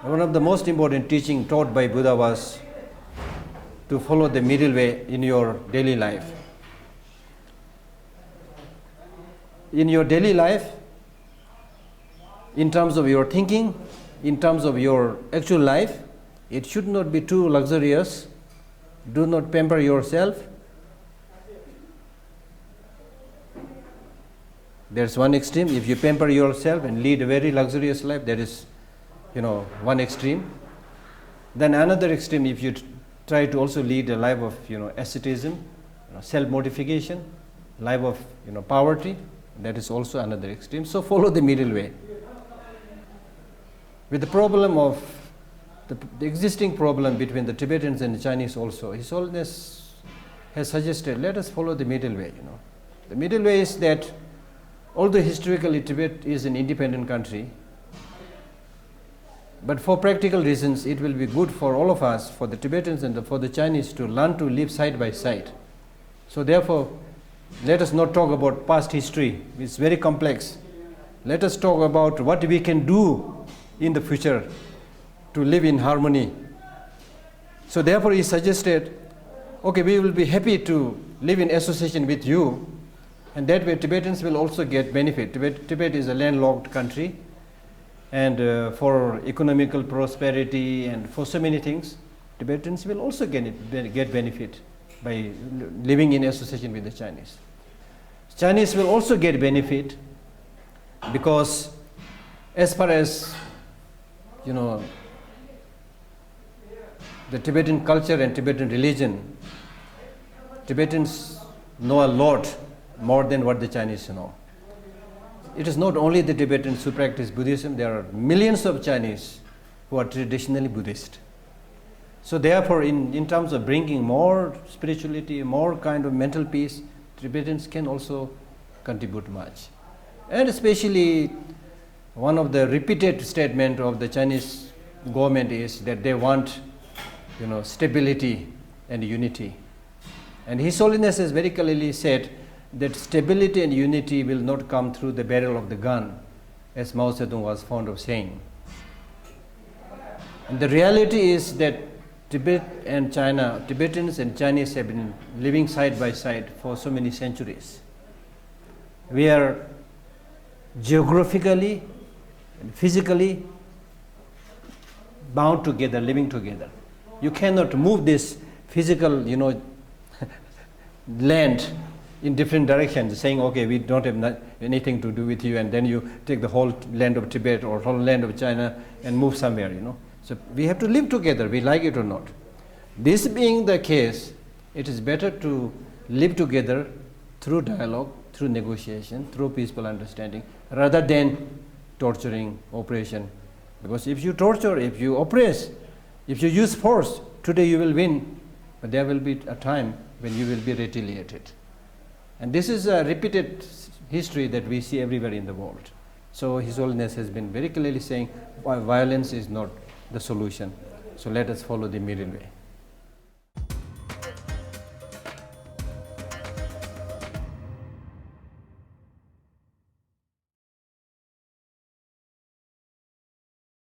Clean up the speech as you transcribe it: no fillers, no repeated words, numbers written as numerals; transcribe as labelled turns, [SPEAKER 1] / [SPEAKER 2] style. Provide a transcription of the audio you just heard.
[SPEAKER 1] One of the most important teaching taught by Buddha was to follow the middle way in your daily life. In your daily life, in terms of your thinking, in terms of your actual life, it should not be too luxurious. Do not pamper yourself. There's one extreme. If you pamper yourself and lead a very luxurious life, that is, one extreme. Then another extreme, if you try to also lead a life of, asceticism, self-mortification, life of, poverty, that is also another extreme. So follow the middle way. With the problem of the existing problem between the Tibetans and the Chinese also, His Holiness has suggested, let us follow the middle way. The middle way is that although historically Tibet is an independent country, but for practical reasons it will be good for all of us, for the Tibetans and for the Chinese, to learn to live side by side. So therefore, let us not talk about past history, it's very complex. Let us talk about what we can do in the future to live in harmony. So therefore he suggested, okay, we will be happy to live in association with you, and that way Tibetans will also get benefit. Tibet is a landlocked country, and for economical prosperity and for so many things, Tibetans will also get benefit by living in association with the Chinese. Chinese will also get benefit because as far as the Tibetan culture and Tibetan religion, Tibetans know a lot more than what the Chinese know. It is not only the Tibetans who practice Buddhism, there are millions of Chinese who are traditionally Buddhist. So therefore, in terms of bringing more spirituality, more kind of mental peace, Tibetans can also contribute much. And especially, one of the repeated statement of the Chinese government is that they want, stability and unity. And His Holiness has very clearly said that stability and unity will not come through the barrel of the gun, as Mao Zedong was fond of saying. And the reality is that Tibetans and Chinese have been living side by side for so many centuries. We are geographically and physically bound together, living together. You cannot move this physical, land in different directions, saying, okay, we don't have anything to do with you, and then you take the whole land of Tibet or whole land of China and move somewhere, So we have to live together, we like it or not. This being the case, it is better to live together through dialogue, through negotiation, through peaceful understanding, rather than torturing, oppression. Because if you torture, if you oppress, if you use force, today you will win, but there will be a time when you will be retaliated. And this is a repeated history that we see everywhere in the world. So His Holiness has been very clearly saying violence is not the solution. So let us follow the middle way.